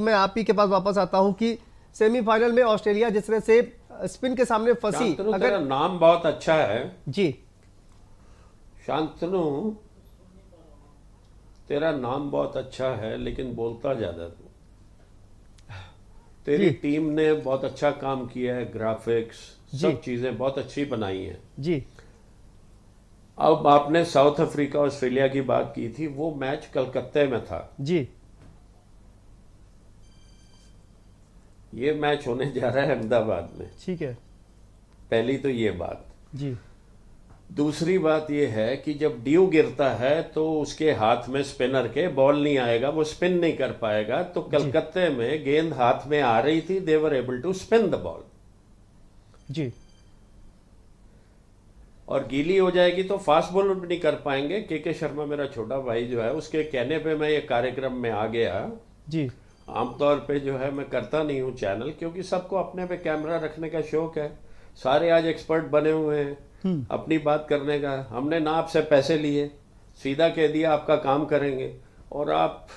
मैं आप ही के पास वापस आता हूं कि सेमीफाइनल में ऑस्ट्रेलिया जिस तरह से स्पिन के सामने फंसी, अगर नाम बहुत अच्छा है जी शांतनु, तेरा नाम बहुत अच्छा है लेकिन बोलता ज्यादा तू। तेरी जी टीम ने बहुत अच्छा काम किया है, ग्राफिक्स जी सब चीजें बहुत अच्छी बनाई हैं। जी अब आपने साउथ अफ्रीका ऑस्ट्रेलिया की बात की थी, वो मैच कलकत्ते में था। जी ये मैच होने जा रहा है अहमदाबाद में। ठीक है। पहली तो ये बात। जी दूसरी बात यह है कि जब ड्यू गिरता है तो उसके हाथ में स्पिनर के बॉल नहीं आएगा, वो स्पिन नहीं कर पाएगा। तो जी कलकत्ते में गेंद हाथ में आ रही थी, they were able to spin the ball. जी और गीली हो जाएगी तो फास्ट बॉलर भी नहीं कर पाएंगे। के शर्मा मेरा छोटा भाई जो है, उसके कहने पे मैं ये कार्यक्रम में आ गया। जी आमतौर पे जो है मैं करता नहीं हूँ चैनल, क्योंकि सबको अपने पे कैमरा रखने का शौक है। सारे आज एक्सपर्ट बने हुए हैं अपनी बात करने का। हमने ना आपसे पैसे लिए, सीधा कह दिया आपका काम करेंगे, और आप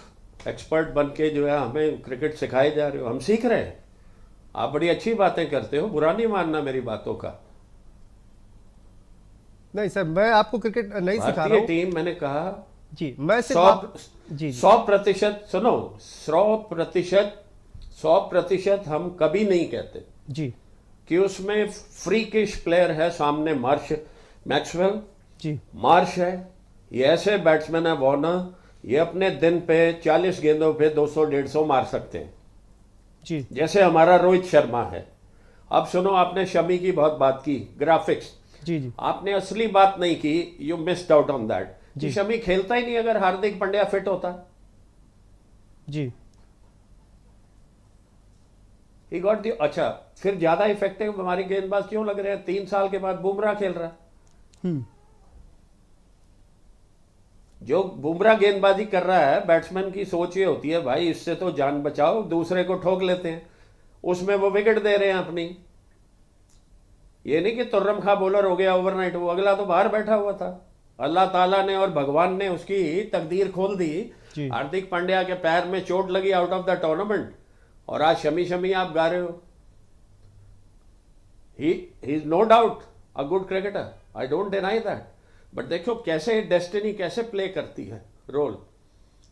एक्सपर्ट बन के जो है हमें क्रिकेट सिखाए जा रहे हो। हम सीख रहे हैं, आप बड़ी अच्छी बातें करते हो, बुरा नहीं मानना मेरी बातों का। नहीं सर, मैं आपको क्रिकेट नहीं सिखा रहा भारतीय हूँ। टीम, मैंने कहा जी मैं सिर्फ 100% सुनो, 100% हम कभी नहीं कहते जी कि उसमें फ्रीकिश प्लेयर है सामने। मैक्सवेल जी मार्श है, ये ऐसे बैट्समैन है वार्नर, ये अपने दिन पे 40 गेंदों पे 200-150 मार सकते हैं, जी जैसे हमारा रोहित शर्मा है। अब सुनो, आपने शमी की बहुत बात की, ग्राफिक्स। जी जी आपने असली बात नहीं की, you missed out on that, कि जी शमी खेलता ही नहीं अगर हार्दिक पांड्या फिट होता। जी ही गॉट दी। अच्छा, फिर ज्यादा इफेक्टिव हमारी गेंदबाज क्यों लग रहे हैं? 3 साल के बाद बुमराह खेल रहा है। जो बुमराह गेंदबाजी कर रहा है, बैट्समैन की सोच ये होती है भाई इससे तो जान बचाओ, दूसरे को ठोक लेते हैं। उसमें वो विकेट दे रहे हैं अपनी। ये नहीं कि तुर्रम खा बॉलर हो गया ओवरनाइट, वो अगला तो बाहर बैठा हुआ था। अल्लाह ताला ने और भगवान ने उसकी तकदीर खोल दी। जी हार्दिक पांड्या के पैर में चोट लगी आउट ऑफ द टूर्नामेंट, और आज शमी शमी आप गा रहे हो। He is no doubt a good cricketer, I don't deny that. But देखो कैसे डेस्टिनी कैसे प्ले करती है रोल,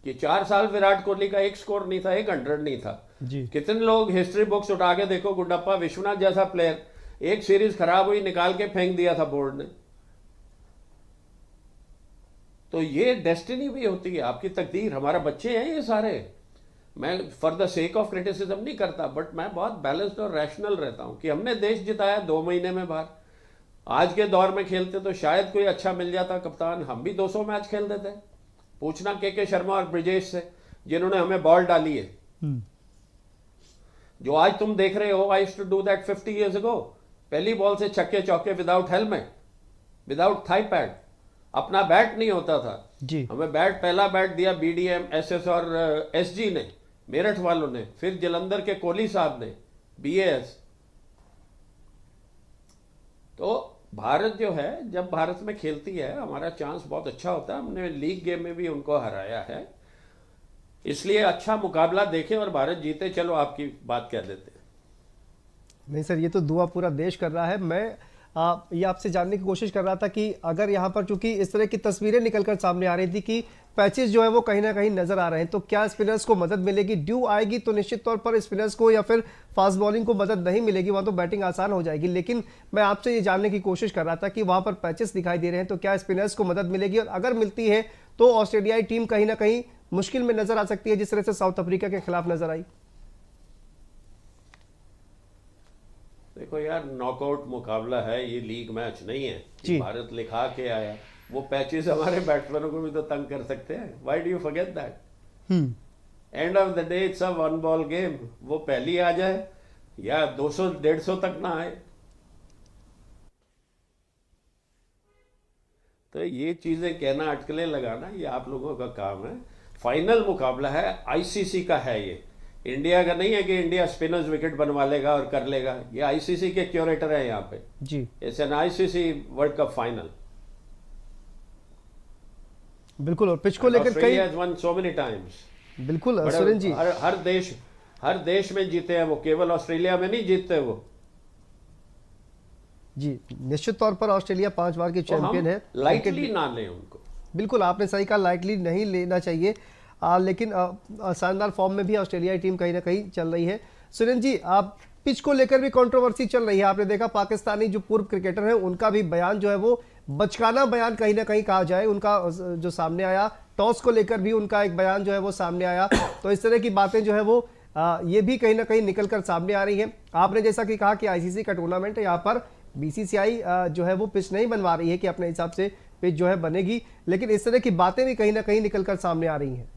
कि 4 साल विराट कोहली का एक स्कोर नहीं था, 100 नहीं था। जी कितने लोग हिस्ट्री बुक्स उठा के देखो, गुड्डप्पा विश्वनाथ जैसा प्लेयर, एक सीरीज खराब हुई निकाल के फेंक दिया था बोर्ड ने। तो ये डेस्टिनी भी होती है, आपकी तकदीर। हमारे बच्चे हैं ये सारे। मैं for the sake of criticism नहीं करता, बट मैं बहुत बैलेंस्ड और रैशनल रहता हूं कि हमने देश जिताया 2 महीने में बाहर। आज के दौर में खेलते तो शायद कोई अच्छा मिल जाता कप्तान, हम भी 200 मैच खेल देते। पूछना के शर्मा और ब्रिजेश से, जिन्होंने हमें बॉल डाली है। जो आज तुम देख रहे हो, I used to do that 50 years ago। पहली बॉल से छक्के चौके, without helmet, without thigh pad, अपना बैट नहीं होता था। जी हमें बैट, पहला बैट दिया बीडीएम, एसएस और एसजी ने, मेरठ वालों ने, फिर जलंधर के कोहली साहब ने, बीएएस। तो भारत जो है, जब भारत में खेलती है हमारा चांस बहुत अच्छा होता है। हमने लीग गेम में भी उनको हराया है, इसलिए अच्छा मुकाबला देखें और भारत जीते। चलो आपकी बात कह देते हैं। नहीं सर, ये तो दुआ पूरा देश कर रहा है। मैं ये आपसे जानने की कोशिश कर रहा था कि अगर यहाँ पर चूंकि इस तरह की तस्वीरें निकलकर सामने आ रही थी कि पैचेस जो है वो कहीं ना कहीं नजर आ रहे हैं, तो क्या स्पिनर्स को मदद मिलेगी? ड्यू आएगी तो निश्चित तौर पर स्पिनर्स को या फिर फास्ट बॉलिंग को मदद नहीं मिलेगी, वहां तो बैटिंग आसान हो जाएगी। लेकिन मैं आपसे ये जानने की कोशिश कर रहा था कि वहां पर पैचेस दिखाई दे रहे हैं, तो क्या स्पिनर्स को मदद मिलेगी? और अगर मिलती है तो ऑस्ट्रेलियाई टीम कहीं ना कहीं मुश्किल में नजर आ सकती है, जिस तरह से साउथ अफ्रीका के खिलाफ नजर आई। देखो यार, नॉकआउट मुकाबला है, ये लीग मैच नहीं है कि भारत लिखा के आया। वो पैचेस हमारे बैट्समैनों को भी तो तंग कर सकते हैं। Why do you forget that? End of the day it's a 1 ball game. वो पहली आ जाए या 200-150 तक ना आए, तो ये चीजें कहना, अटकलें लगाना, ये आप लोगों का काम है। फाइनल मुकाबला है, आईसीसी का है ये, इंडिया का नहीं है कि इंडिया स्पिनर्स विकेट बनवा लेगा और कर लेगा। ये आईसीसी के क्यूरेटर है यहाँ पे जी। It's an ICC world cup final. बिल्कुल, और पिच को लेकर कई won so many times। बिल्कुल सुरेंद्र जी, हर देश हर देश में जीते हैं वो, केवल ऑस्ट्रेलिया में नहीं जीतते वो। जी, निश्चित तौर पर ऑस्ट्रेलिया 5 बार की तो चैंपियन हम है। लाइटली ना लें उनको। बिल्कुल आपने सही कहा, लाइटली नहीं लेना चाहिए। लेकिन शानदार फॉर्म में भी ऑस्ट्रेलिया की टीम कहीं ना कहीं चल रही है। सुरेंद्र जी, आप पिच को लेकर भी कंट्रोवर्सी चल रही है। आपने देखा पाकिस्तानी जो पूर्व क्रिकेटर हैं उनका भी बयान जो है वो बचकाना बयान कहीं ना कहीं कहा जाए, उनका जो सामने आया। टॉस को लेकर भी उनका एक बयान जो है वो सामने आया। तो इस तरह की बातें जो है वो ये भी कहीं ना कहीं निकल कर सामने आ रही हैं। आपने जैसा कि कहा कि आईसीसी का टूर्नामेंट है, यहाँ पर बीसीसीआई जो है वो पिच नहीं बनवा रही है कि अपने हिसाब से पिच जो है बनेगी, लेकिन इस तरह की बातें भी कहीं ना कहीं निकल कर सामने आ रही हैं।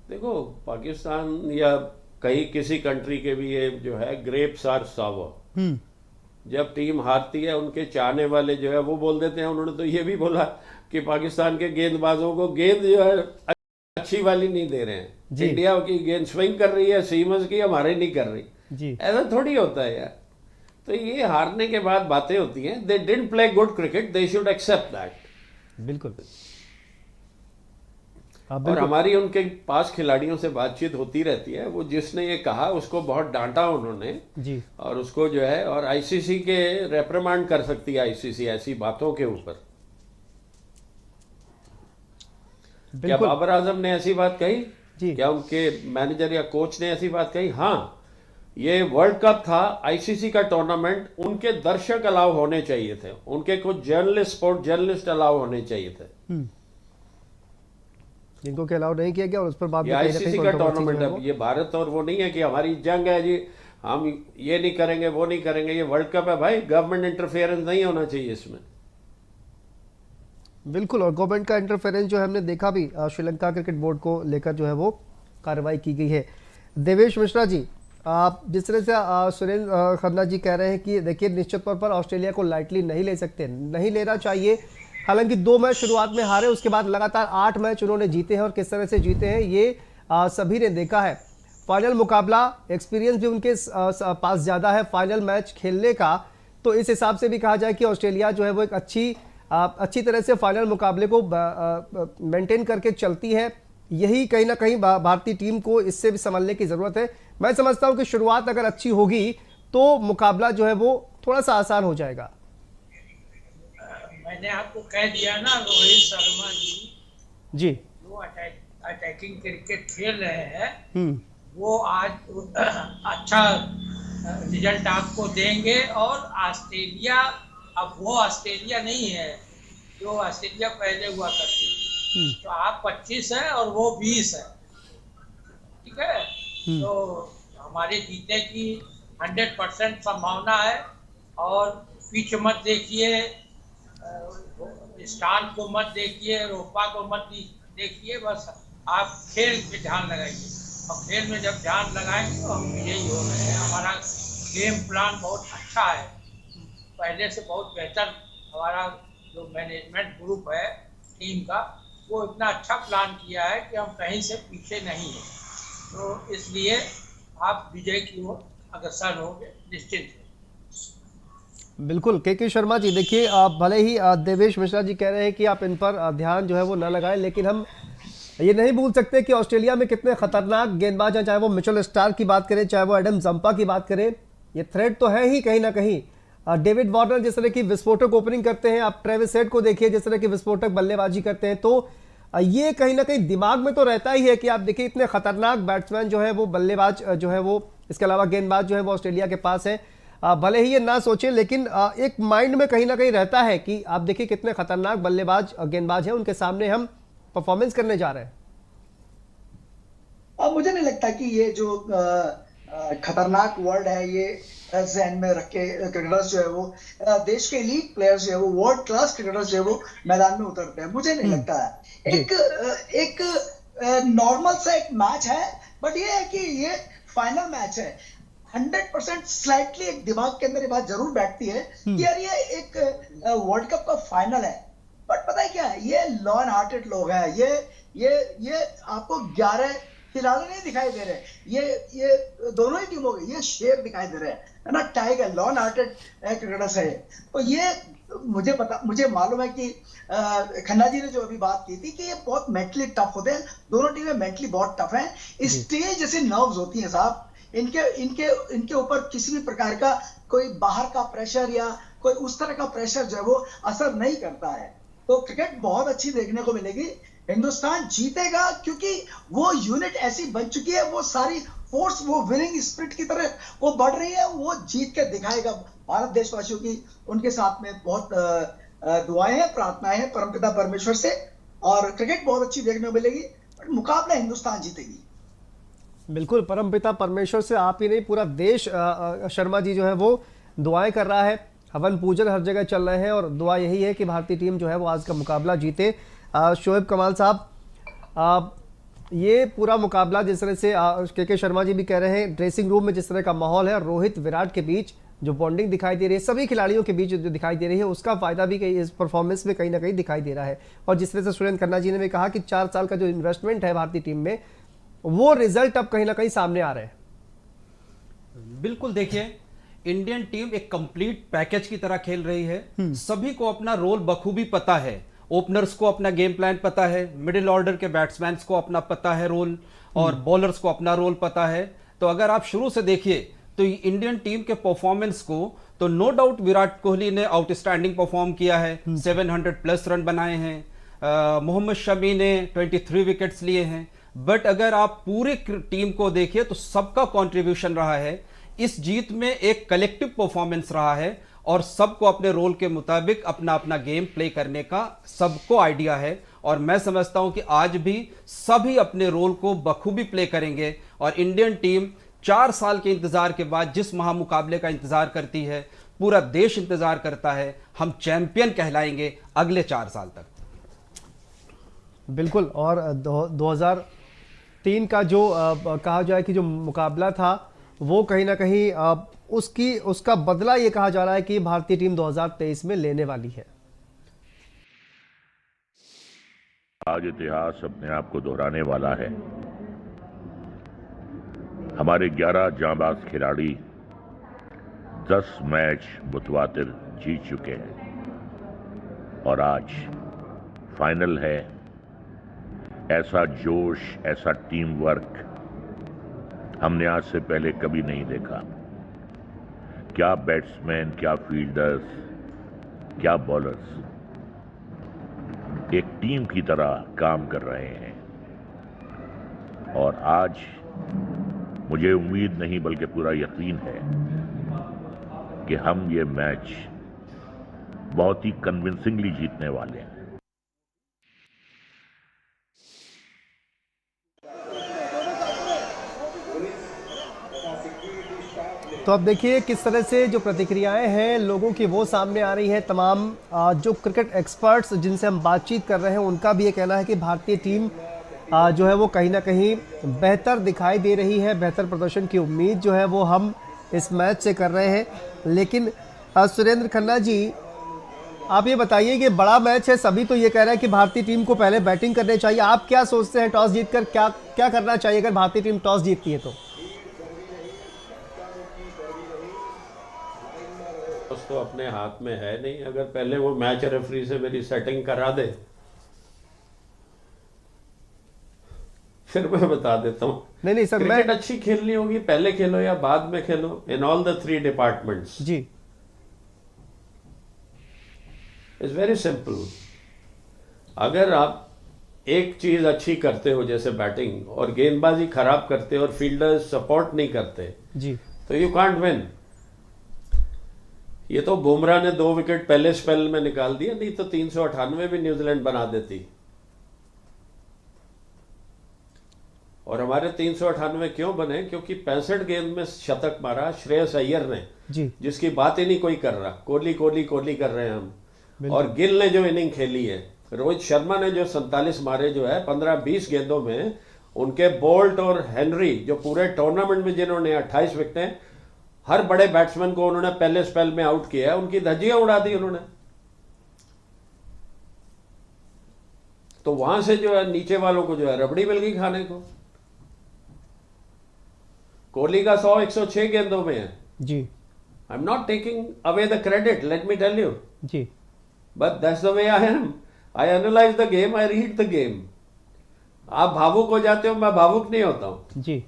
देखो, पाकिस्तान या कहीं किसी कंट्री के भी ये जो है ग्रेप्स आर सावर। जब टीम हारती है उनके चाहने वाले जो है वो बोल देते हैं, उन्होंने तो ये भी बोला कि पाकिस्तान के गेंदबाजों को गेंद जो है अच्छी वाली नहीं दे रहे हैं। इंडिया की गेंद स्विंग कर रही है सीमर्स की, हमारे नहीं कर रही जी। ऐसा थोड़ी होता है यार। तो ये हारने के बाद बातें होती हैं। They didn't play good cricket, they should accept that. बिल्कुल। और हमारी उनके पास खिलाड़ियों से बातचीत होती रहती है। वो जिसने ये कहा उसको बहुत डांटा उन्होंने जी। और उसको जो है, और आईसीसी के रेप्रिमांड कर सकती है आईसीसी ऐसी बातों के ऊपर। क्या बाबर आजम ने ऐसी बात कही जी? क्या उनके मैनेजर या कोच ने ऐसी बात कही? हाँ, ये वर्ल्ड कप था, आईसीसी का टूर्नामेंट, उनके दर्शक अलाउ होने चाहिए थे, उनके कुछ जर्नलिस्ट, स्पोर्ट जर्नलिस्ट अलाउ होने चाहिए थे, जिनको के अलाउ नहीं किया गया। और उस पर बात आईसीसी का टूर्नामेंट है। ये भारत और वो नहीं है कि हमारी जंग है जी, हम ये नहीं करेंगे वो नहीं करेंगे। ये वर्ल्ड कप है भाई, गवर्नमेंट इंटरफेरेंस नहीं होना चाहिए इसमें। बिल्कुल। और गवर्नमेंट का इंटरफेरेंस जो है हमने देखा भी, श्रीलंका क्रिकेट बोर्ड को लेकर जो है वो कार्रवाई की गई है। देवेश मिश्रा जी, आप जिस तरह से सुरेंद्र खन्ना जी कह रहे हैं कि देखिए निश्चित तौर पर ऑस्ट्रेलिया को लाइटली नहीं ले सकते, नहीं लेना चाहिए। हालांकि 2 मैच शुरुआत में हारे, उसके बाद लगातार 8 मैच उन्होंने जीते हैं, और किस तरह से जीते हैं ये सभी ने देखा है। फाइनल मुकाबला, एक्सपीरियंस भी उनके पास ज़्यादा है फाइनल मैच खेलने का। तो इस हिसाब से भी कहा जाए कि ऑस्ट्रेलिया जो है वो एक अच्छी तरह से फाइनल मुकाबले को मेंटेन करके चलती है। यही कहीं ना कहीं भारतीय टीम को इससे भी संभलने की ज़रूरत है। मैं समझता हूं कि शुरुआत अगर अच्छी होगी तो मुकाबला जो है वो थोड़ा सा आसान हो जाएगा। मैंने आपको कह दिया ना, रोहित शर्मा जी जो अटैकिंग क्रिकेट खेल रहे हैं वो आज अच्छा रिजल्ट आपको देंगे। और ऑस्ट्रेलिया अब वो ऑस्ट्रेलिया नहीं है जो ऑस्ट्रेलिया पहले हुआ करती थी। तो आप 25 है और वो 20 है, ठीक है। तो हमारे जीतने की 100% संभावना है। और पिच मत देखिए, स्टार को मत देखिए, रोपा को मत देखिए, बस आप खेल पे ध्यान लगाइए। और खेल में जब ध्यान लगाएंगे तो हम यही हो रहे हैं। हमारा गेम प्लान बहुत अच्छा है, पहले से बहुत बेहतर। हमारा जो मैनेजमेंट ग्रुप है टीम का, वो इतना अच्छा प्लान किया है कि हम कहीं से पीछे नहीं हैं। तो इसलिए आप विजय की ओर अग्रसर होंगे निश्चित। बिल्कुल। के शर्मा जी, देखिए आप भले ही देवेश मिश्रा जी कह रहे हैं कि आप इन पर ध्यान जो है वो न लगाएं, लेकिन हम ये नहीं भूल सकते कि ऑस्ट्रेलिया में कितने खतरनाक गेंदबाज हैं। चाहे वो मिचेल स्टार्क की बात करें, चाहे वो एडम जंपा की बात करें, ये थ्रेट तो है ही कहीं ना कहीं। डेविड वार्नर जिस तरह की विस्फोटक ओपनिंग करते हैं, आप ट्रेविस हेड को देखिए जिस तरह की विस्फोटक बल्लेबाजी करते हैं। तो ये कहीं ना कहीं दिमाग में तो रहता ही है कि आप देखिए इतने खतरनाक बैट्समैन जो है वो, बल्लेबाज जो है वो, इसके अलावा गेंदबाज जो है वो ऑस्ट्रेलिया के पास है। भले ही ये ना सोचे, लेकिन एक माइंड में कहीं ना कहीं रहता है कि आप देखिए कितने खतरनाक बल्लेबाज गेंदबाज हैं, उनके सामने हम परफॉर्मेंस करने जा रहे हैं। अब मुझे नहीं लगता कि ये जो खतरनाक वर्ड है ये ध्यान में रख के क्रिकेटर्स जो है वो देश के लीग प्लेयर्स जो है वो वर्ल्ड क्लास क्रिकेटर्स जो है वो मैदान में उतरते हैं। मुझे नहीं लगता है। एक नॉर्मल सा एक मैच है, बट ये है कि ये फाइनल मैच है। 100% स्लाइटली एक दिमाग के अंदर ये बात जरूर बैठती है कि यार ये एक वर्ल्ड कप का फाइनल है। बट पता है क्या है, ये लॉ एंड हार्टेड लोग हैं। ये आपको 11 खिलाड़ी नहीं दिखाई दे रहे। ये दोनों ही टीमों के ये शेर दिखाई दे रहे हैं, है ना। टाइगर लॉन हार्टेड क्रिकेटर्स है। तो ये मुझे मालूम है कि खन्ना जी ने जो अभी बात की थी कि ये बहुत मेंटली टफ होते हैं, दोनों टीमें मेंटली बहुत टफ हैं। स्टेज जैसे नर्व्स होती हैं साहब, इनके इनके इनके ऊपर किसी भी प्रकार का कोई बाहर का प्रेशर या कोई उस तरह का प्रेशर जो है वो असर नहीं करता है। तो क्रिकेट बहुत अच्छी देखने को मिलेगी। हिंदुस्तान जीतेगा क्योंकि वो यूनिट ऐसी बन चुकी है, वो सारी फोर्स, वो विनिंग स्पिरिट की तरह वो बढ़ रही है, वो जीत के दिखाएगा। भारत देशवासियों की उनके साथ में बहुत दुआएं हैं, प्रार्थनाएं हैं परमपिता परमेश्वर से, और क्रिकेट बहुत अच्छी देखने को मिलेगी, बट मुकाबला हिंदुस्तान जीतेगी। बिल्कुल, परमपिता परमेश्वर से आप ही नहीं, पूरा देश शर्मा जी जो है वो दुआएं कर रहा है, हवन पूजन हर जगह चल रहे हैं, और दुआ यही है कि भारतीय टीम जो है वो आज का मुकाबला जीते। शोएब कमाल साहब, ये पूरा मुकाबला जिस तरह से के शर्मा जी भी कह रहे हैं, ड्रेसिंग रूम में जिस तरह का माहौल है, रोहित विराट के बीच जो बॉन्डिंग दिखाई दे रही है, सभी खिलाड़ियों के बीच जो दिखाई दे रही है, उसका फायदा भी इस परफॉर्मेंस में कहीं ना कहीं दिखाई दे रहा है। और जिस तरह से सुरेंद्र खन्ना जी ने भी कहा कि 4 साल का जो इन्वेस्टमेंट है भारतीय टीम में, वो रिजल्ट अब कहीं ना कहीं सामने आ रहे हैं। बिल्कुल, देखिए इंडियन टीम एक कंप्लीट पैकेज की तरह खेल रही है। सभी को अपना रोल बखूबी पता है। ओपनर्स को अपना गेम प्लान पता है, मिडिल ऑर्डर के बैट्समैन को अपना पता है रोल, और बॉलर्स को अपना रोल पता है। तो अगर आप शुरू से देखिए तो इंडियन टीम के परफॉर्मेंस को, तो नो डाउट विराट कोहली ने आउटस्टैंडिंग परफॉर्म किया है, 700 प्लस रन बनाए हैं। मोहम्मद शमी ने 23 विकेट्स लिए हैं। बट अगर आप पूरी टीम को देखिए तो सबका कंट्रीब्यूशन रहा है इस जीत में, एक कलेक्टिव परफॉर्मेंस रहा है, और सबको अपने रोल के मुताबिक अपना अपना गेम प्ले करने का सबको आइडिया है। और मैं समझता हूं कि आज भी सभी अपने रोल को बखूबी प्ले करेंगे, और इंडियन टीम 4 साल के इंतजार के बाद जिस महामुकाबले का इंतजार करती है, पूरा देश इंतजार करता है, हम चैंपियन कहलाएंगे अगले 4 साल तक। बिल्कुल, और 2003 का जो कहा जाए कि जो मुकाबला था, वो कहीं ना कहीं उसका बदला ये कहा जा रहा है कि भारतीय टीम 2023 में लेने वाली है। आज इतिहास अपने आप को दोहराने वाला है। हमारे 11 जांबाज खिलाड़ी 10 मैच मुतवातिर जीत चुके हैं, और आज फाइनल है। ऐसा जोश, ऐसा टीम वर्क हमने आज से पहले कभी नहीं देखा। क्या बैट्समैन, क्या फील्डर्स, क्या बॉलर्स एक टीम की तरह काम कर रहे हैं। और आज मुझे उम्मीद नहीं बल्कि पूरा यकीन है कि हम ये मैच बहुत ही कन्विंसिंगली जीतने वाले हैं। तो अब देखिए किस तरह से जो प्रतिक्रियाएं हैं लोगों की वो सामने आ रही है। तमाम जो क्रिकेट एक्सपर्ट्स जिनसे हम बातचीत कर रहे हैं, उनका भी ये कहना है कि भारतीय टीम जो है वो कहीं ना कहीं बेहतर दिखाई दे रही है। बेहतर प्रदर्शन की उम्मीद जो है वो हम इस मैच से कर रहे हैं। लेकिन सुरेंद्र खन्ना जी, आप ये बताइए कि बड़ा मैच है, सभी तो ये कह रहे हैं कि भारतीय टीम को पहले बैटिंग करनी चाहिए। आप क्या सोचते हैं, टॉस जीतकर क्या करना चाहिए अगर भारतीय टीम टॉस जीतती है तो? तो अपने हाथ में है नहीं। अगर पहले वो मैच रेफरी से मेरी सेटिंग करा दे, फिर मैं बता देता हूँ। नहीं सर, क्रिकेट अच्छी खेलनी होगी, पहले खेलो या बाद में खेलो, इन ऑल द 3 डिपार्टमेंट्स। जी, इट्स वेरी सिंपल। अगर आप एक चीज अच्छी करते हो जैसे बैटिंग, और गेंदबाजी खराब करते हो और फील्डर्स सपोर्ट नहीं करते जी, तो यू कांट विन। ये तो बुमराह ने 2 विकेट पहले स्पेल में निकाल दिया, नहीं तो 398 भी न्यूजीलैंड बना देती। और हमारे 398 क्यों बने? क्योंकि 65 गेंद में शतक मारा श्रेयस अय्यर ने जी, जिसकी बात ही नहीं कोई कर रहा। कोहली कोहली कोहली कर रहे हैं हम। और गिल ने जो इनिंग खेली है, रोहित शर्मा ने जो 47 मारे जो है 15-20 गेंदों में, उनके बोल्ट और हेनरी जो पूरे टूर्नामेंट में जिन्होंने 28 विकेटें, हर बड़े बैट्समैन को उन्होंने पहले स्पेल में आउट किया है, उनकी धज्जियां उड़ा दी उन्होंने। तो वहां से जो है नीचे वालों को जो है रबड़ी मिल गई खाने को। कोहली का 106 गेंदों में है जी। I am not taking away the credit, let me tell you. जी, but that's the way I am, I analyse the game, I read the game. आप भावुक हो जाते हो, मैं भावुक नहीं होता हूँ जी।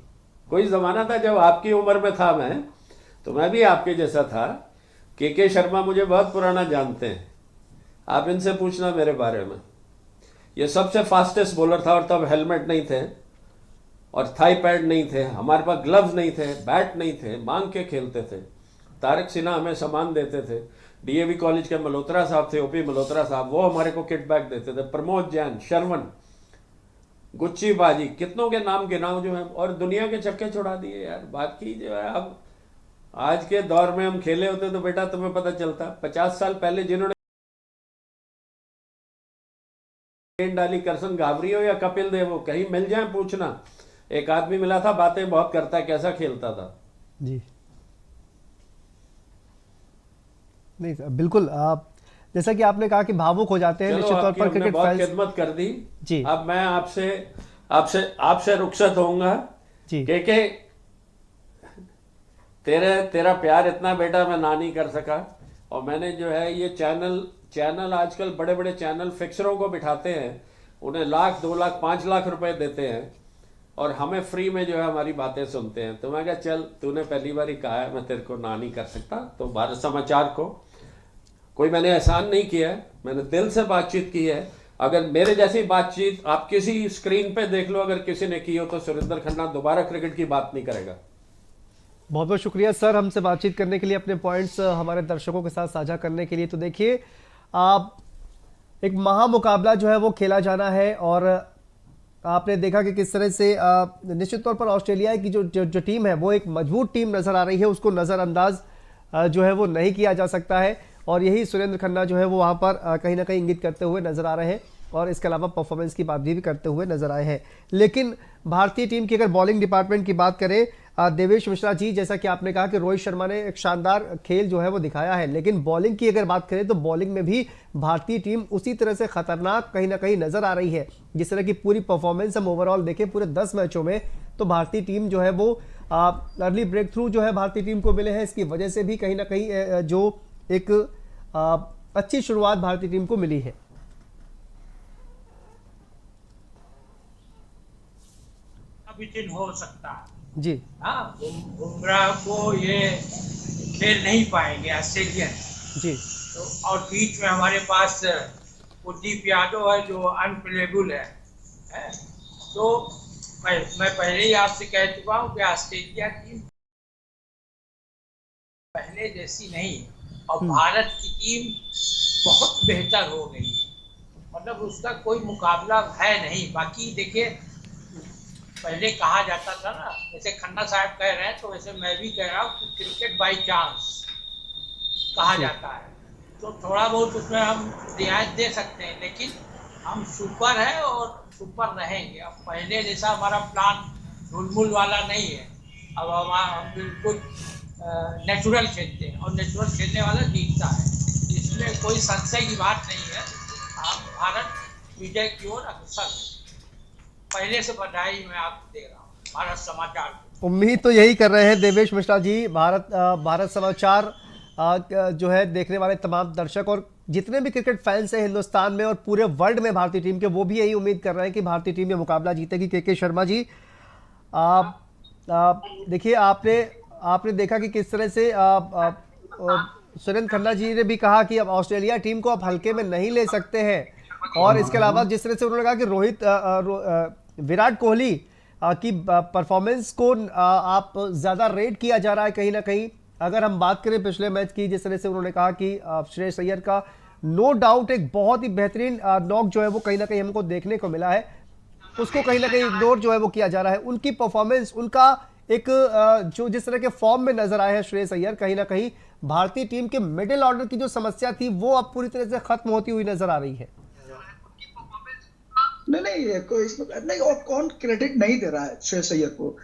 कोई जमाना था जब आपकी उम्र में था मैं, तो मैं भी आपके जैसा था। के शर्मा मुझे बहुत पुराना जानते हैं, आप इनसे पूछना मेरे बारे में। ये सबसे फास्टेस्ट बॉलर था, और तब हेलमेट नहीं थे और थाई पैड नहीं थे, हमारे पास ग्लव्स नहीं थे, बैट नहीं थे, मांग के खेलते थे। तारिक सिन्हा हमें सामान देते थे, डीएवी कॉलेज के मल्होत्रा साहब थे, ओपी मल्होत्रा साहब, वो हमारे को किट बैग देते थे। प्रमोद जैन, शरवण, गुच्ची बाजी, कितनों के नाम गिनाऊं जो है, और दुनिया के चक्के छुड़ा दिए यार। बाकी जो है, अब आज के दौर में हम खेले होते तो बेटा तुम्हें पता चलता। 50 साल पहले जिन्होंने गेंद डाली, करसन गावरी हो या कपिल देव हो, कहीं मिल जाए पूछना। एक आदमी मिला था, बातें बहुत करता है, कैसा खेलता था। जी नहीं सर, बिल्कुल। आप जैसा कि आपने कहा कि भावुक हो जाते हैं चलो, निश्चित तौर आपकी पर हमने क्रिकेट बहुत फैंस। खिदमत कर दी जी। अब मैं आपसे रुखसत होऊंगा जी। के तेरा प्यार इतना बेटा मैं ना नहीं कर सका। और मैंने जो है ये चैनल आजकल बड़े बड़े चैनल फिक्सरों को बिठाते हैं, उन्हें 1,00,000, 2,00,000, 5,00,000 रुपए देते हैं, और हमें फ्री में जो है हमारी बातें सुनते हैं। तो मैं कहा चल, तूने पहली बार ही कहा है, मैं तेरे को ना नहीं कर सकता। तो भारत समाचार को कोई मैंने एहसान नहीं किया है, मैंने दिल से बातचीत की है। अगर मेरे जैसी बातचीत आप किसी स्क्रीन पे देख लो, अगर किसी ने की हो, तो सुरेंद्र खन्ना दोबारा क्रिकेट की बात नहीं करेगा। बहुत बहुत शुक्रिया सर, हमसे बातचीत करने के लिए, अपने पॉइंट्स हमारे दर्शकों के साथ साझा करने के लिए। तो देखिए, आप एक महामुकाबला जो है वो खेला जाना है, और आपने देखा कि किस तरह से निश्चित तौर पर ऑस्ट्रेलिया की जो टीम है वो एक मजबूत टीम नजर आ रही है, उसको नज़रअंदाज जो है वो नहीं किया जा सकता है। और यही सुरेंद्र खन्ना जो है वो वहाँ पर कहीं ना कहीं इंगित करते हुए नजर आ रहे हैं, और इसके अलावा परफॉर्मेंस की बात भी करते हुए नजर आए हैं। लेकिन भारतीय टीम की अगर बॉलिंग डिपार्टमेंट की बात करें, देवेश मिश्रा जी, जैसा कि आपने कहा कि रोहित शर्मा ने एक शानदार खेल जो है वो दिखाया है, लेकिन बॉलिंग की अगर बात करें तो बॉलिंग में भी भारतीय टीम उसी तरह से खतरनाक कहीं ना कहीं नजर आ रही है। जिस तरह की पूरी परफॉर्मेंस हम ओवरऑल देखें पूरे 10 मैचों में, तो भारतीय टीम जो है वो अर्ली ब्रेक थ्रू जो है भारतीय टीम को मिले हैं। इसकी वजह से भी कहीं ना कहीं जो एक अच्छी शुरुआत भारतीय टीम को मिली है। विकेट हो सकता है जी। हाँ, बुमराह को ये खेल नहीं पाएंगे ऑस्ट्रेलियन। जी। तो और बीच में हमारे पास कुलदीप यादव है जो अनप्लेबल है? तो मैं पहले ही आपसे कह चुका हूँ कि ऑस्ट्रेलिया टीम पहले जैसी नहीं, और भारत की टीम बहुत बेहतर हो गई है, मतलब उसका कोई मुकाबला है नहीं। बाकी देखिए, पहले कहा जाता था ना, जैसे खन्ना साहब कह रहे हैं, तो वैसे मैं भी कह रहा हूँ कि क्रिकेट बाय चांस कहा जाता है, तो थोड़ा बहुत उसमें हम रियायत दे सकते हैं, लेकिन हम सुपर है और सुपर रहेंगे। अब पहले जैसा हमारा प्लान ढुलमुल वाला नहीं है, अब हम बिल्कुल नेचुरल खेलते हैं, और नेचुरल खेलने वाला जीतता है, इसमें कोई संशय की बात नहीं है। भारत विजय की ओर अग्रसर है, पहले से बधाई मैं आपको दे रहा हूँ भारत समाचार को। उम्मीद तो यही कर रहे हैं देवेश मिश्रा जी। भारत समाचार जो है देखने वाले तमाम दर्शक और जितने भी क्रिकेट फैंस हैं हिंदुस्तान में और पूरे वर्ल्ड में भारतीय टीम के, वो भी यही उम्मीद कर रहे हैं कि भारतीय टीम ये मुकाबला जीतेगी। के शर्मा जी, देखिए, आपने देखा कि किस तरह से सुरेंद्र खन्ना जी ने भी कहा कि अब ऑस्ट्रेलिया टीम को आप हल्के में नहीं ले सकते हैं, और इसके अलावा जिस तरह से उन्होंने कहा कि विराट कोहली की परफॉर्मेंस को आप ज़्यादा रेट किया जा रहा है कहीं ना कहीं। अगर हम बात करें पिछले मैच की, जिस तरह से उन्होंने कहा कि श्रेयस अय्यर का नो डाउट एक बहुत ही बेहतरीन नॉक जो है वो कहीं ना कहीं हमको देखने को मिला है, उसको कहीं ना कहीं इग्नोर जो है वो किया जा रहा है। उनकी परफॉर्मेंस, उनका एक जो जिस तरह के फॉर्म में नजर आए हैं श्रेयस अय्यर, कहीं ना कहीं भारतीय टीम के मिडिल ऑर्डर की जो समस्या थी वो अब पूरी तरह से खत्म होती हुई नजर आ रही है। नहीं कोई इसमें नहीं, और कौन क्रेडिट नहीं दे रहा है श्रेयस अय्यर को।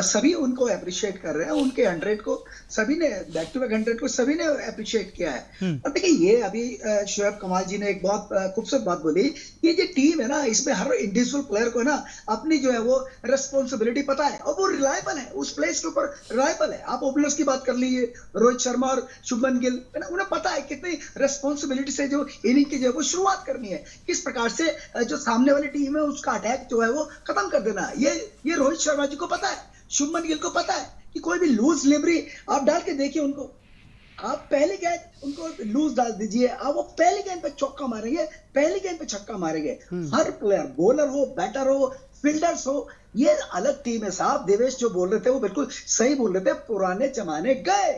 सभी उनको अप्रिशिएट कर रहे हैं, उनके 100 को सभी ने, बैक टू बैक 100 को सभी ने अप्रिशिएट किया है। और देखिए ये अभी शोएब कमाल जी ने एक बहुत खूबसूरत बात बोली, ये जो टीम है ना, इसमें हर इंडिविजुअल प्लेयर को ना अपनी जो है वो रिस्पॉन्सिबिलिटी पता है और वो रिलायबल है, उस प्लेस के ऊपर रिलायबल है। आप ओपनर्स की बात कर लीजिए, रोहित शर्मा और शुभमन गिल, है ना, उन्हें पता है कितनी रिस्पॉन्सिबिलिटी से जो इनिंग की जो है वो शुरुआत करनी है, किस प्रकार से जो सामने वाली टीम है उसका अटैक जो है वो खत्म कर देना है। ये रोहित शर्मा जी को पता है, शुभमन गिल को पता है कि कोई भी लूज डिलीवरी आप डाल के देखिए उनको, आप पहली गेंद उनको लूज डाल दीजिए, आप वो पहली गेंद पे चौका मारेंगे, पहली गेंद पे छक्का मारेंगे। हर प्लेयर, बॉलर हो, बैटर हो, फील्डर्स हो, ये अलग टीम है साहब। देवेश जो बोल रहे थे वो बिल्कुल सही बोल रहे थे, पुराने जमाने गए,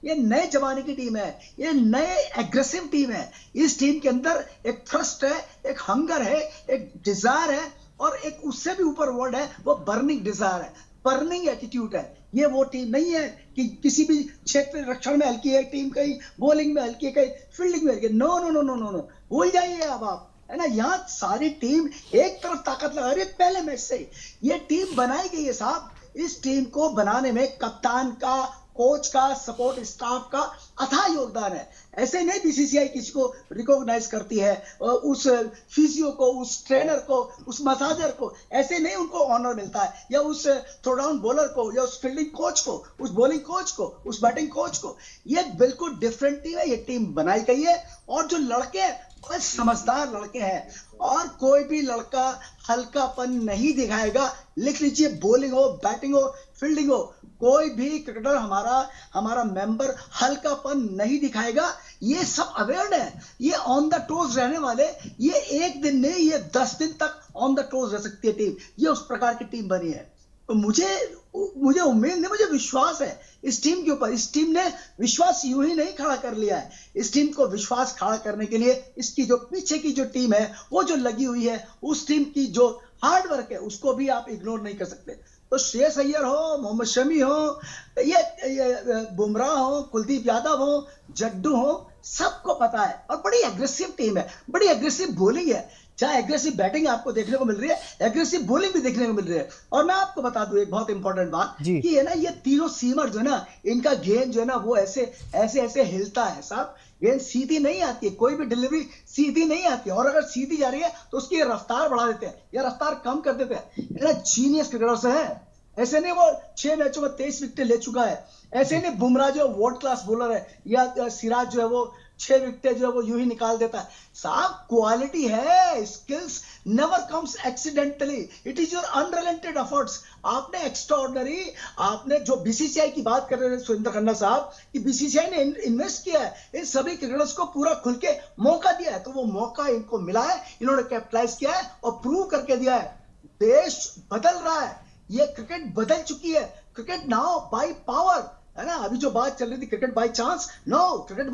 ये नए जमाने की टीम है, ये नए एग्रेसिव टीम है। इस टीम के अंदर एक थ्रस्ट है, एक हंगर है, एक डिजायर है, और एक उससे भी ऊपर वर्ड है, वो बर्निंग डिजायर है, बर्निंग एटीट्यूड है। ये वो टीम नहीं है कि किसी भी क्षेत्र रक्षण में हल्की है टीम, कहीं बॉलिंग में हल्की है, कहीं फील्डिंग में हल्की है। No no no no no no, भूल जाइए अब आप, है ना। यहाँ सारी टीम एक तरफ ताकत लगा रही है पहले मैच से। ये टीम बनाई गई है साहब, इस टीम को बनाने में कप्तान का, कोच का, सपोर्ट स्टाफ का अथाह योगदान है। ऐसे नहीं बीसीसीआई किसी को रिकॉग्नाइज करती है, उस फिजियो को, उस ट्रेनर को, उस मसाजर को, ऐसे नहीं उनको ऑनर मिलता है, या उस थ्रो डाउन बॉलर को, या उस फील्डिंग कोच को, उस बॉलिंग कोच को, उस बैटिंग कोच को। ये बिल्कुल डिफरेंट टीम है, ये टीम बनाई गई है, और जो लड़के हैं वो समझदार लड़के हैं, और कोई भी लड़का हल्कापन नहीं दिखाएगा। लिख लीजिए, बॉलिंग हो, बैटिंग हो, फील्डिंग हो, कोई भी क्रिकेटर हमारा मेंबर हल्कापन नहीं दिखाएगा। ये सब अवेयर है, ये ऑन द टोज रहने वाले, ये एक दिन नहीं, ये 10 दिन तक ऑन द टोज रह सकती है टीम। ये उस प्रकार की टीम बनी है। तो मुझे उम्मीद नहीं, मुझे विश्वास है इस टीम के ऊपर। इस टीम ने विश्वास यूं ही नहीं खड़ा कर लिया है, इस टीम को विश्वास खड़ा करने के लिए इसकी जो पीछे की जो टीम है, वो जो लगी हुई है, उस टीम की जो हार्ड वर्क है, उसको भी आप इग्नोर नहीं कर सकते। तो श्रेयस अय्यर हो, मोहम्मद शमी हो, ये बुमराह हो, कुलदीप यादव हो, जड्डू हो, सबको पता है। और बड़ी एग्रेसिव टीम है, बड़ी एग्रेसिव बॉलिंग है, चाहे एग्रेसिव बैटिंग आपको देखने को मिल रही है, एग्रेसिव बॉलिंग भी देखने को मिल रही है। और मैं आपको बता दूं एक बहुत इंपॉर्टेंट बात कि है ना, ये तीनों सीमर जो है ना, इनका गेंद जो है ना वो ऐसे ऐसे ऐसे हिलता है साहब। गेंद सीधी नहीं आती है, कोई भी डिलीवरी सीधी नहीं आती है, और अगर सीधी जा रही है तो उसकी रफ्तार बढ़ा देते हैं या रफ्तार कम कर देते हैं। जीनियस क्रिकेटर्स है, ऐसे नहीं वो 6 मैचों में 23 विकेट ले चुका है, ऐसे नहीं बुमराह जो वर्ल्ड क्लास बॉलर है, या सिराज जो है वो 6 विकेट जो है वो यूं ही निकाल देता है। साहब क्वालिटी है, skills never comes accidentally, it is your unrelenting efforts. आपने एक्स्ट्राऑर्डिनरी, आपने जो बीसीसीआई की बात कर रहे हैं सुरेंद्र खन्ना साहब, कि बीसीसीआई ने इन्वेस्ट किया है, इन सभी क्रिकेटर्स को पूरा खुल के मौका दिया है, तो वो मौका इनको मिला है, इन्होंने कैपिटलाइज किया है और प्रूव करके दिया है। देश बदल रहा है, ये क्रिकेट बदल चुकी है। क्रिकेट नाउ बाय पावर, है ना। अभी जो बात चल रही थी cricket by chance, no, cricket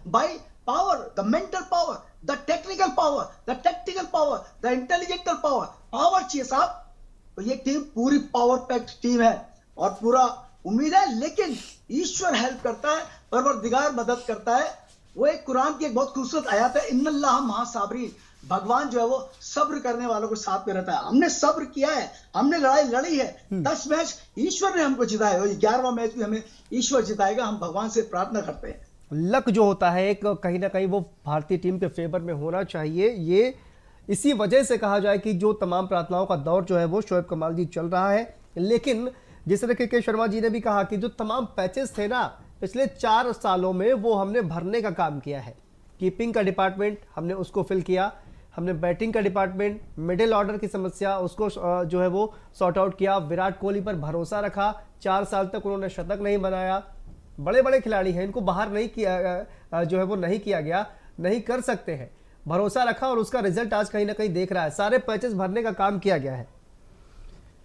by power, the mental power, the technical power, the tactical power, the intelligental power, power चाहिए साहब। तो ये टीम पूरी पावर पैक्ड टीम है, और पूरा उम्मीद है, लेकिन ईश्वर हेल्प करता है, परवरदिगार मदद करता है। वो एक कुरान की एक बहुत खूबसूरत आयत है, इन्नल्लाह महा साबरीन, भगवान जो है वो सब्र करने वालों को साथ में रहता है। हमने सब्र किया है, हमने लड़ाई लड़ी है, 10 मैच ईश्वर ने हमको जिताया, 11वां मैच भी हमें ईश्वर जिताएगा। हम भगवान से प्रार्थना करते हैं। लक जो होता है एक, कहीं ना कहीं वो भारतीय टीम के फेवर में होना चाहिए। ये इसी वजह से कहा जाए कि जो तमाम प्रार्थनाओं का दौर जो है वो शोएब कमाल जी चल रहा है। लेकिन जिस तरह के शर्मा जी ने भी कहा कि जो तमाम पैचेस थे ना पिछले 4 सालों में, वो हमने भरने का काम किया है। कीपिंग का डिपार्टमेंट हमने उसको फिल किया, हमने बैटिंग का डिपार्टमेंट, मिडिल ऑर्डर की समस्या उसको जो है वो सॉर्ट आउट किया, विराट कोहली पर भरोसा रखा, 4 साल तक उन्होंने शतक नहीं बनाया। बड़े बड़े खिलाड़ी हैं, इनको बाहर नहीं किया, जो है वो नहीं किया गया, नहीं कर सकते हैं, भरोसा रखा, और उसका रिजल्ट आज कहीं ना कहीं देख रहा है। सारे पैचेस भरने का काम किया गया है।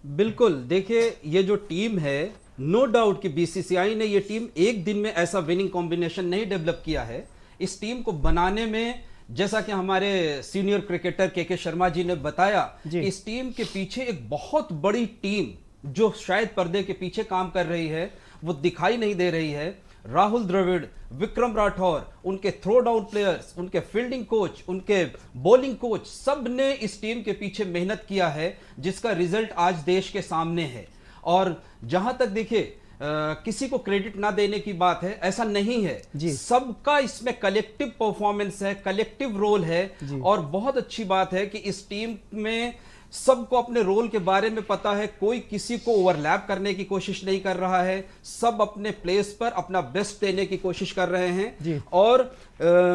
बिल्कुल, देखिए ये जो टीम है, नो डाउट कि बीसीसीआई ने ये टीम एक दिन में ऐसा विनिंग कॉम्बिनेशन नहीं डेवलप किया है। इस टीम को बनाने में, जैसा कि हमारे सीनियर क्रिकेटर के शर्मा जी ने बताया, इस टीम के पीछे एक बहुत बड़ी टीम जो शायद पर्दे के पीछे काम कर रही है, वो दिखाई नहीं दे रही है। राहुल द्रविड़, विक्रम राठौर, उनके थ्रो डाउन प्लेयर्स, उनके फील्डिंग कोच, उनके बॉलिंग कोच, सब ने इस टीम के पीछे मेहनत किया है, जिसका रिजल्ट आज देश के सामने है। और जहां तक देखिए किसी को क्रेडिट ना देने की बात है, ऐसा नहीं है जी। सबका इसमें कलेक्टिव परफॉर्मेंस है, कलेक्टिव रोल है। और बहुत अच्छी बात है कि इस टीम में सबको अपने रोल के बारे में पता है, कोई किसी को ओवरलैप करने की कोशिश नहीं कर रहा है, सब अपने प्लेस पर अपना बेस्ट देने की कोशिश कर रहे हैं। और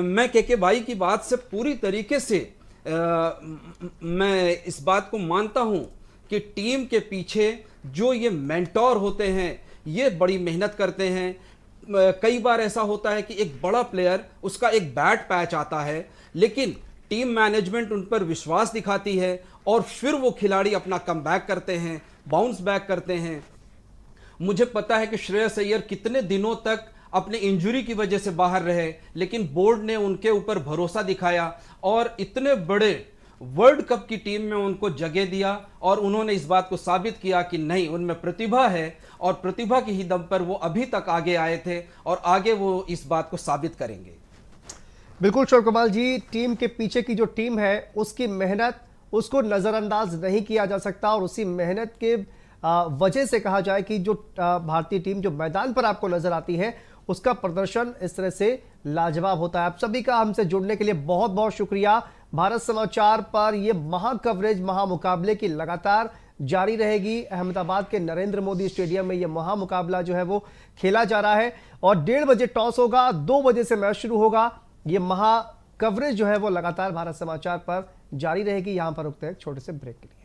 मैं के भाई की बात से पूरी तरीके से मैं इस बात को मानता हूं कि टीम के पीछे जो ये मेंटोर होते हैं, ये बड़ी मेहनत करते हैं। कई बार ऐसा होता है कि एक बड़ा प्लेयर, उसका एक बैड पैच आता है, लेकिन टीम मैनेजमेंट उन पर विश्वास दिखाती है और फिर वो खिलाड़ी अपना कमबैक करते हैं, बाउंस बैक करते हैं। मुझे पता है कि श्रेयस अय्यर कितने दिनों तक अपने इंजरी की वजह से बाहर रहे, लेकिन बोर्ड ने उनके ऊपर भरोसा दिखाया और इतने बड़े वर्ल्ड कप की टीम में उनको जगह दिया और उन्होंने इस बात को साबित किया कि नहीं, उनमें प्रतिभा है और प्रतिभा की ही दम पर वो अभी तक आगे आए थे और आगे वो इस बात को साबित करेंगे। बिल्कुल शोर कमाल जी, टीम के पीछे की जो टीम है उसकी मेहनत, उसको नज़रअंदाज नहीं किया जा सकता और उसी मेहनत के वजह से कहा जाए कि जो भारतीय टीम जो मैदान पर आपको नजर आती है उसका प्रदर्शन इस तरह से लाजवाब होता है। आप सभी का हमसे जुड़ने के लिए बहुत बहुत शुक्रिया। भारत समाचार पर यह महा कवरेज, महा मुकाबले की लगातार जारी रहेगी। अहमदाबाद के नरेंद्र मोदी स्टेडियम में यह महा मुकाबला जो है वो खेला जा रहा है और 1:30 बजे टॉस होगा, 2 बजे से मैच शुरू होगा। ये महा कवरेज जो है वो लगातार भारत समाचार पर जारी रहेगी। यहां पर रुकते हैं एक छोटे से ब्रेक के लिए।